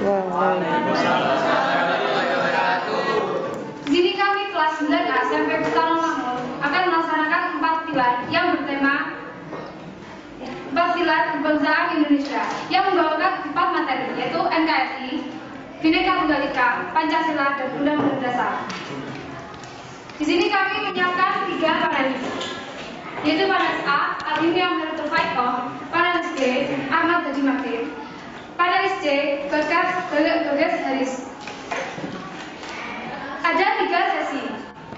Sini kami kelas 9A SMP Petalongan akan melaksanakan 4 pilar yang bertema 4 pilar kebangsaan Indonesia yang membawakan 4 materi, yaitu NKRI, Bhinneka Tunggal Ika, Pancasila, dan Undang-Undang Dasar. Di sini kami menyiapkan 3 panelis, yaitu panelis A, Alimia Amiratul Faikoh, panelis B, Ahmad Dadi Makin, panelis C, Bagas Haris. Ada 3 sesi,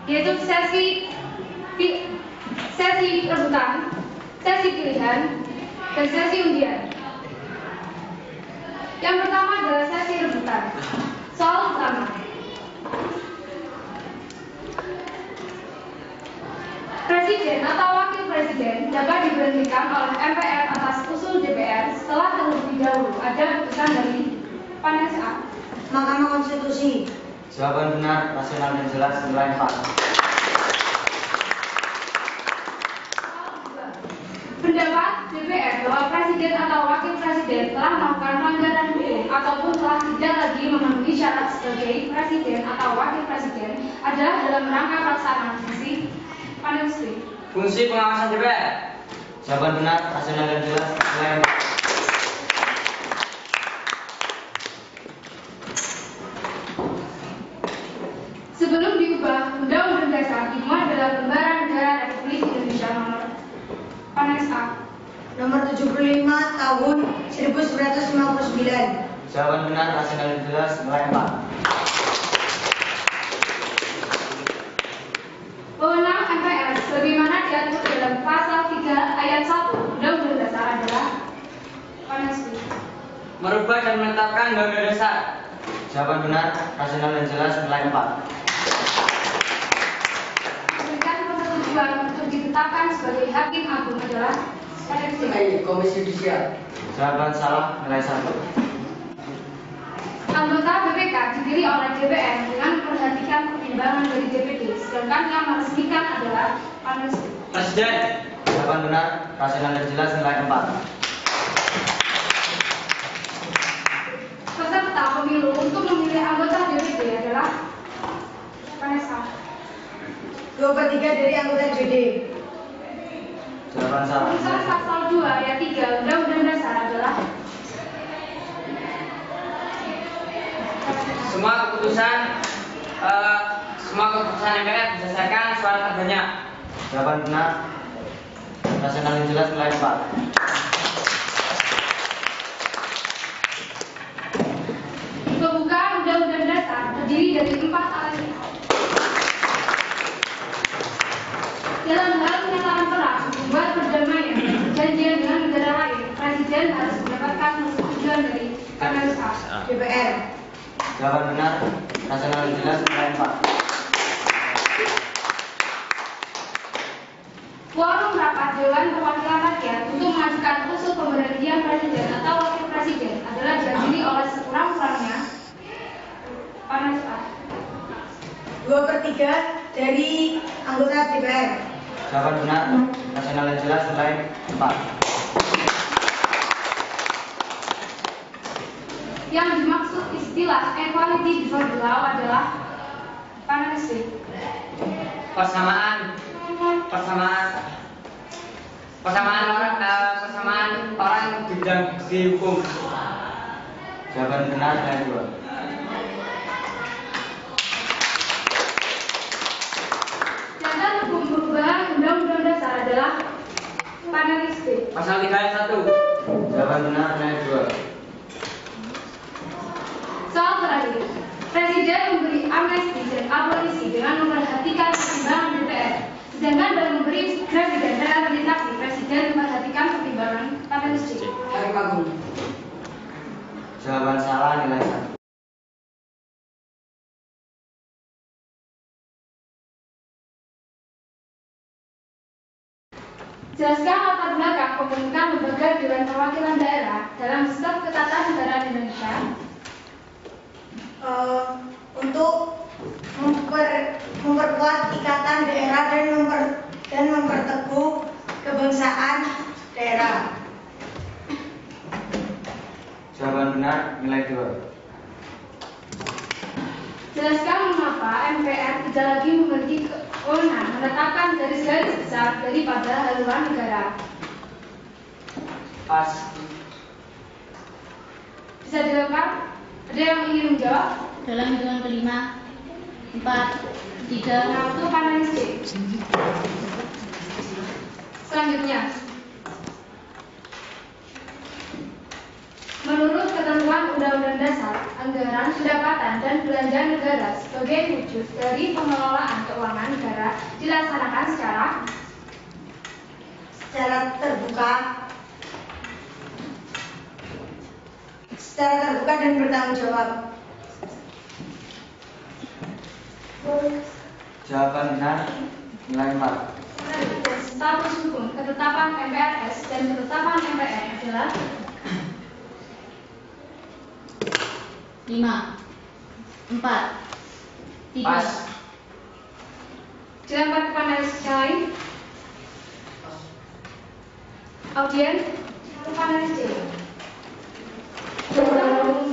yaitu sesi rebutan, sesi pilihan, dan sesi undian. Yang pertama adalah sesi rebutan. Soal pertama. Presiden atau wakil presiden dapat diberhentikan oleh MPR atas usul DPR setelah terlebih dahulu ada putusan dari panelis A. Mahkamah Konstitusi. Jawaban benar, rasional dan jelas, nilai 4. Pendapat DPR bahwa presiden atau wakil presiden telah melakukan pelanggaran hukum ataupun telah tidak lagi memenuhi syarat sebagai presiden atau wakil presiden adalah dalam rangka pelaksanaan fungsi panelis B. Fungsi pengawasan DPR. Jawaban benar, rasional dan jelas, nilai 4. Sebelum diubah, Undang-Undang Dasar dimuat dalam Lembaran Negara Republik Indonesia nomor panelis A. Nomor 75 tahun 1959. Jawaban benar, rasional dan jelas, nilai 4. Wewenang MPR sebagaimana diatur dalam pasal 3 ayat 1 Undang-Undang Dasar adalah panelis B. Merubah dan menetapkan Undang-Undang Dasar. Jawaban benar, rasional dan jelas, nilai 4. Memberikan persetujuan untuk ditetapkan sebagai hakim agung adalah panelis C. Komisi Judisial. Jawaban salah, nilai 1. Anggota BPK dipilih oleh DPR dengan memperhatikan pertimbangan dari DPD, sedangkan yang meresmikan adalah panelis B. Presiden. Jawaban benar, rasional dan jelas, nilai 4. Peserta pemilu untuk memilih anggota DPD adalah panelis A. 2/3 dari anggota DPD. Jawaban salah, Putusan nilai 1. pasal 2 ayat 3 Undang-Undang Dasar adalah Semua keputusan MPR berdasarkan suara terbanyak. Jawaban benar, rasional dan jelas, nilai 4. Pembukaan Undang-Undang Dasar terdiri dari 4 alat. Dalam hal pernyataan perang, membuat perdamaian, perjanjian dengan negara lain, Presiden harus mendapatkan persetujuan dari panelis A. DPR. Jawaban benar, rasional dan jelas, nilai 4. Quorum rapat Dewan Perwakilan Rakyat untuk mengajukan usul pemberhentian Presiden atau Wakil Presiden adalah dihadiri oleh sekurang-kurangnya panelis A. 2/3 dari anggota DPR. Jawaban benar, rasional dan jelas, nilai 4. Yang dimaksud istilah equality before the law adalah panelis B. Persamaan orang di hukum. Jawaban benar, nilai 2. Dasar hukum perubahan Undang-Undang Dasar adalah panelis B. Pasal 3 ayat 1. Jawaban benar, nilai 2. Soal terakhir, Presiden memberi amnesti dan abolisi dengan memperhatikan pertimbangan DPR. Sedangkan dalam memberi gerasi dan rehabilitasi, Presiden memperhatikan pertimbangan panelis C. Hakim Agung. Jawaban salah, nilai 1. Jelaskan latar belakang pembentukan lembaga Dewan Perwakilan Daerah dalam sistem ketatanegaraan Indonesia. Untuk memperkuat ikatan daerah dan memperteguh kebangsaan daerah. Jawaban benar, nilai 2. Jelaskan mengapa MPR tidak lagi memiliki kewenangan menetapkan garis-garis besar daripada haluan negara. Pas. Bisa dilengkap? Ada yang ingin menjawab? Dalam hitungan kelima, 4, 3. Nah, untuk panelis C. Selanjutnya, menurut ketentuan Undang-Undang Dasar, anggaran pendapatan dan belanja negara sebagai wujud dari pengelolaan keuangan negara dilaksanakan secara terbuka dan bertanggung jawab. Jawaban benar nilai 4. Status hukum ketetapan MPRS dan ketetapan MPR adalah 5, 4, 3. Pas. dilempar ke panelis yang lain. Audien, ke panelis C.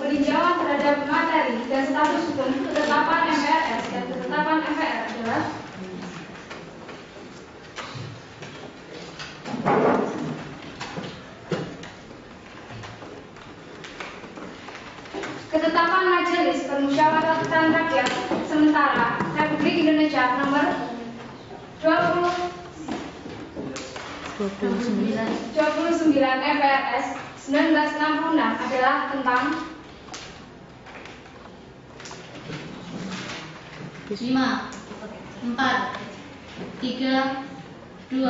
Peninjauan terhadap materi dan status hukum ketetapan MPRS dan ketetapan MPR adalah Ketetapan Majelis Permusyawaratan Rakyat Sementara Republik Indonesia nomor 29 MPRS 1966 adalah tentang 5, 4, 3, 2, 1.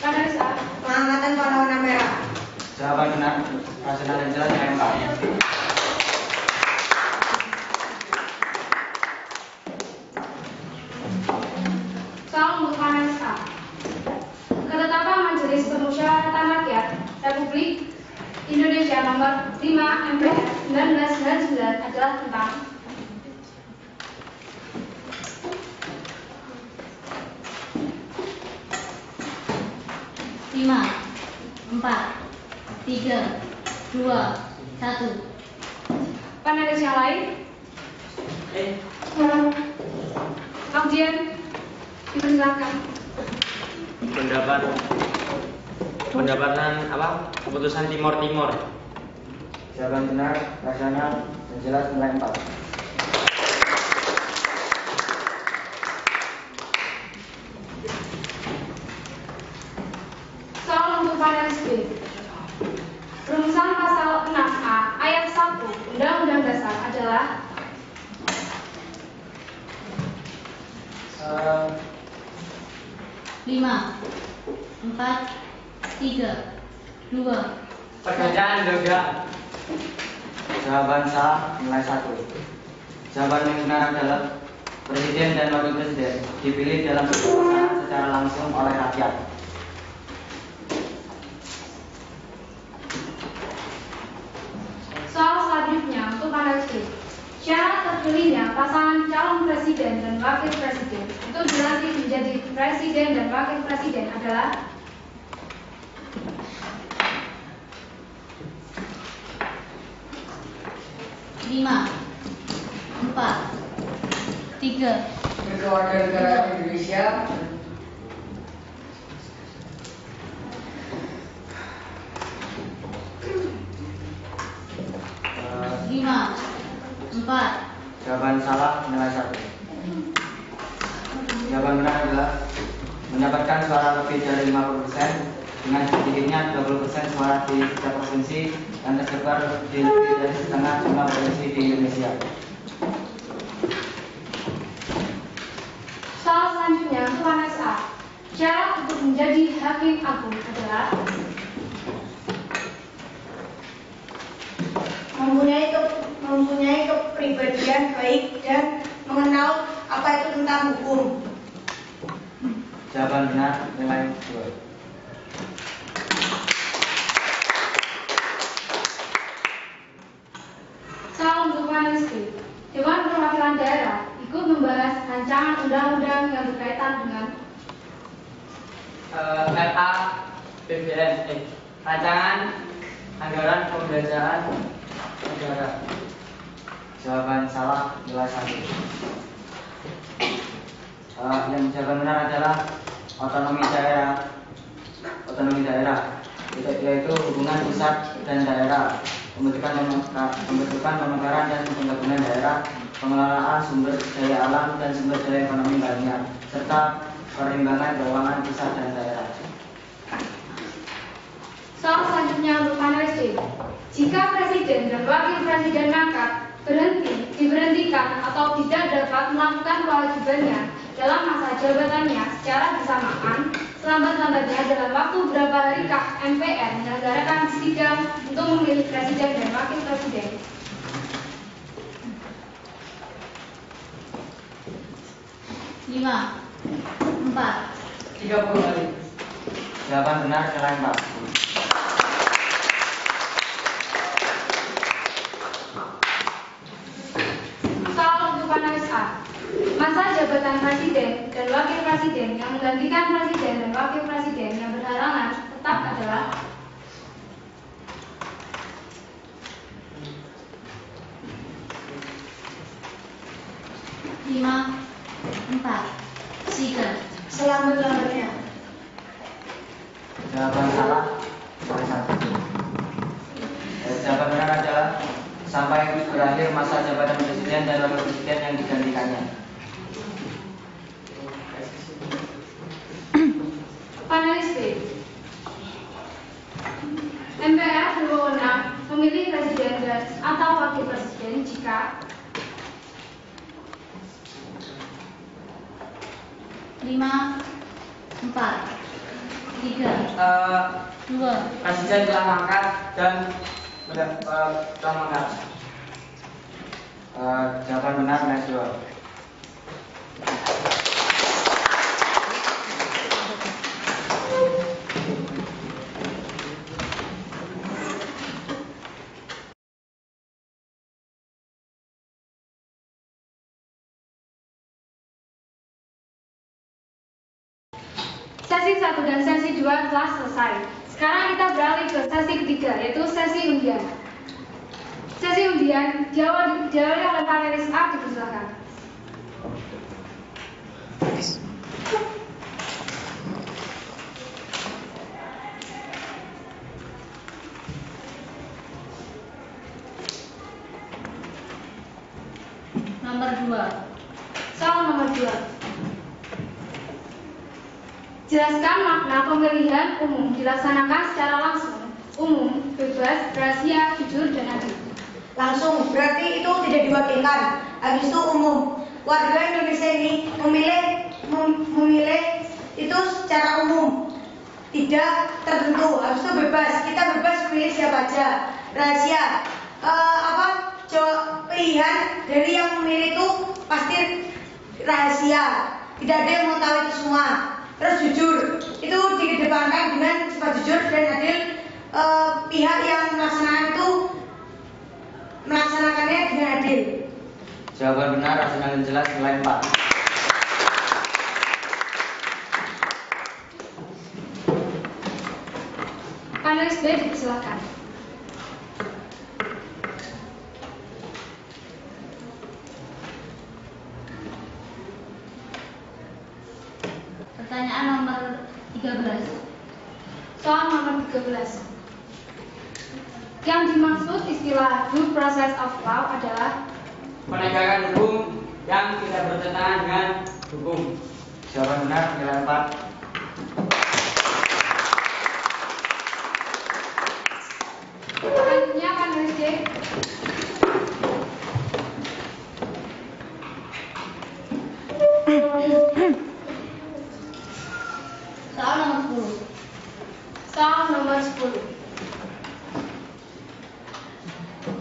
panelis A. Pengangkatan pahlawan merah. Jawaban benar, rasional dan jelas nilai 4. Soal untuk panelis A. Ketetapan Majelis Permusyawaratan Rakyat Republik Indonesia nomor 5 MPR 1999 adalah tentang 5, 4, 3, 2, 1. panelis yang lain. Audien, dipersilakan. Pendapatan apa? Keputusan Timor. Jawaban benar, rasional dan jelas nilai 4. Soal untuk panelis B. Rumusan pasal 6A ayat 1 Undang-Undang Dasar adalah 5, 4, 3, 2. Pekerjaan juga. Jawaban salah nilai 1. Jawaban yang benar adalah Presiden dan Wakil Presiden dipilih dalam kekuasaan secara langsung oleh rakyat. soal selanjutnya untuk panelis B. Syarat terpilihnya pasangan calon presiden dan wakil presiden untuk dilantik menjadi presiden dan wakil presiden adalah 5, 4, 3. Kewarganegaraan Indonesia. Eh, 5, 4. Jawaban salah nilai 1. Jawaban benar adalah mendapatkan suara lebih dari 50% dengan sedikitnya 20% suara di setiap provinsi dan tersebar di lebih dari setengah jumlah provinsi di Indonesia. soal selanjutnya untuk panelis A. Syarat untuk menjadi hakim agung adalah mempunyai kepribadian baik dan mengenal apa itu tentang hukum. Jawaban benar nilai 2. soal untuk panelis B. Dewan Perwakilan Daerah ikut membahas rancangan undang-undang yang berkaitan dengan RA PBN. Rancangan anggaran pembelanjaan negara. Jawaban salah nilai 1. Yang jawaban benar adalah otonomi daerah. Otonomi daerah yaitu hubungan pusat dan daerah, pembentukan pemekaran dan penggabungan daerah, pengelolaan sumber daya alam dan sumber daya ekonomi lainnya, serta perimbangan keuangan pusat dan daerah. Soal selanjutnya untuk panelis D. Jika presiden dan wakil presiden mangkat diberhentikan atau tidak dapat melakukan kewajibannya dalam masa jabatannya secara bersamaan, selambat-lambatnya dalam waktu berapa harikah MPR menyelenggarakan sidang untuk memilih presiden dan wakil presiden? Lima, 4, 30 hari. Jawaban benar nilai 4. Soal untuk panelis A. Masa jabatan presiden dan wakil presiden yang menggantikan presiden dan wakil presiden yang berhalangan tetap adalah lima, 4, 3. Selambat-lambatnya. Jawaban salah nilai 1. Jawaban benar adalah sampai berakhir masa jabatan presiden dan wakil presiden yang digantikannya. panelis B. MPR berwenang memilih presiden dan atau wakil presiden jika 5, 4, 3, 2. Presiden telah mangkat dan telah mangkat. Jawaban benar nilai 2. Sesi 1 dan sesi 2 telah selesai. Sekarang kita beralih ke sesi ketiga, yaitu sesi undian. Sesi undian jawab oleh panelis A, dipersilakan. Nomor 2. Soal nomor 2. Jelaskan makna pemilihan umum dilaksanakan secara langsung, umum, bebas, rahasia, jujur, dan adil. Langsung, berarti itu tidak diwakilkan. Habis itu umum. Warga Indonesia ini memilih itu secara umum, tidak tertentu. Habis itu bebas, kita bebas memilih siapa aja. Rahasia, pilihan dari yang memilih itu pasti rahasia. Tidak ada yang mau tahu itu semua. Terus jujur, itu dikedepankan dengan sifat jujur dan adil. Pihak yang melaksanakannya dengan adil. Jawaban benar rasional dan jelas nilai 4. Panelis B, dipersilakan. Pertanyaan nomor 13. Soal nomor 13. Yang dimaksud istilah due process of law adalah Penegakan hukum yang tidak bertentangan dengan hukum. Jawaban benar nilai 4. selanjutnya panelis D. Soal nomor 10. Soal nomor 10.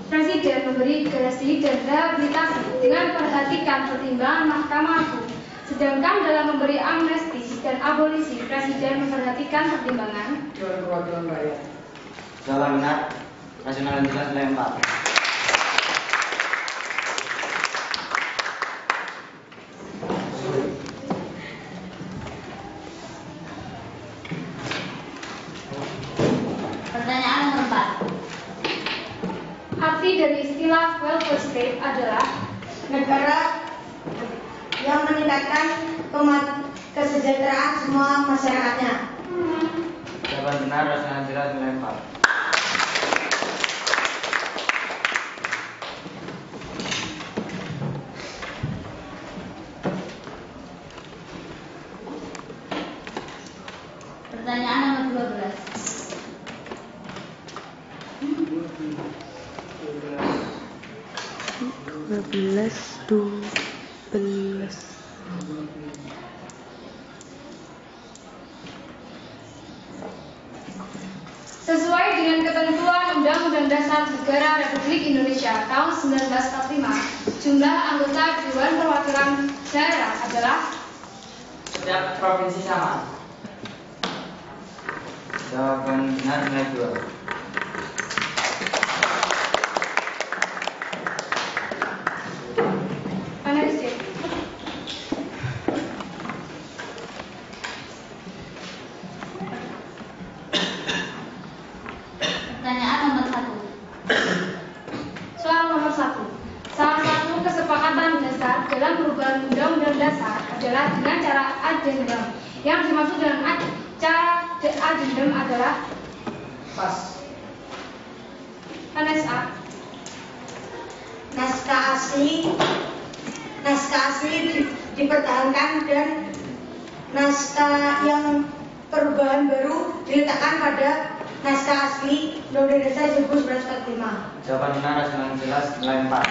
Presiden memberi gerasi dan rehabilitasi dengan memperhatikan pertimbangan Mahkamah Agung. Sedangkan dalam memberi amnesti dan abolisi, Presiden memperhatikan pertimbangan Dewan Perwakilan Rakyat. Jawaban benar rasional dan jelas nilai 4. Pertanyaan nomor 4. arti Arti dari istilah welfare state adalah negara yang meningkatkan kesejahteraan semua masyarakatnya. Jawaban benar, rasional jelas, nilai 4. Pertanyaan nomor 12. sesuai dengan ketentuan Undang-Undang Dasar Negara Republik Indonesia tahun 1945, jumlah anggota Dewan Perwakilan Daerah adalah Setiap provinsi sama. Jawaban benar, nilai 2. panelis C. Pertanyaan nomor 1. Soal nomor 1. Salah satu kesepakatan dasar dalam perubahan Undang-Undang Dasar adalah dengan cara addendum. Yang dimaksud dengan cara addendum adalah Pas. panelis A. Naskah asli dipertahankan dan naskah yang perubahan baru diletakkan pada naskah asli Undang-Undang Dasar 1945. Jawaban benar, rasional jelas, nilai 4.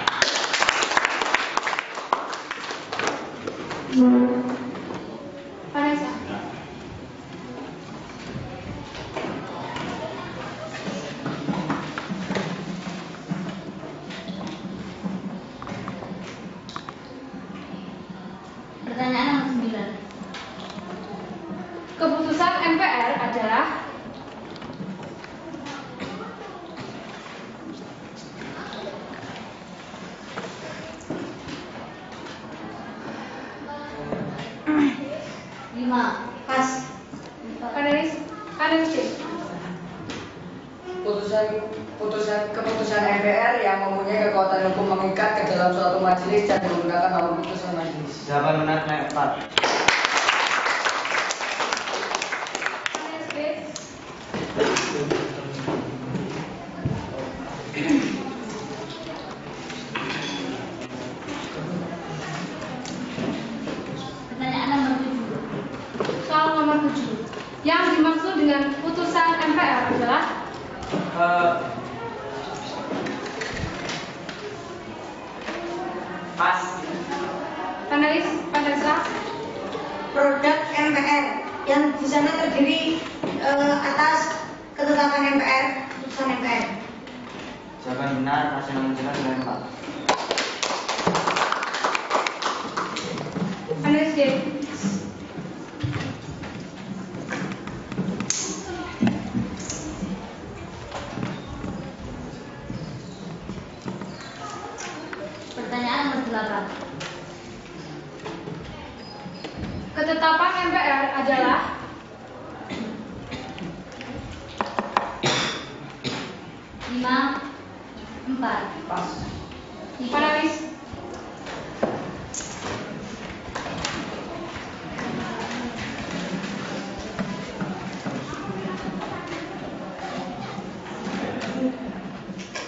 Panelis A. Pertanyaan nomor 9. Keputusan MPR adalah Lima. Pas. panelis C. Keputusan MPR yang mempunyai kekuatan hukum mengikat ke dalam suatu majelis dan menggunakan nama putusan majelis. Jawaban benar, nilai 4. Panelis B. Pertanyaan nomor 7. Soal nomor 7. Yang dimaksud dengan putusan MPR adalah Pas. panelis A. Produk MPR yang di sana terdiri atas ketetapan MPR, putusan MPR. Jawaban benar, rasional jelas, nilai 4. panelis D. Pertanyaan nomor 8. Ketetapan MPR adalah 5, 4. Pas. panelis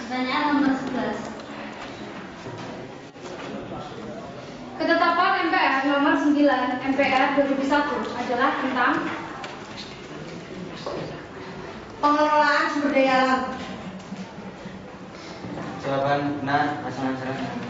Pertanyaan nomor 11. Ketetapan MPR nomor 9 MPR 2001 adalah tentang Pengelolaan sumber daya alam. Jawaban benar, rasional jelas, nilai 4.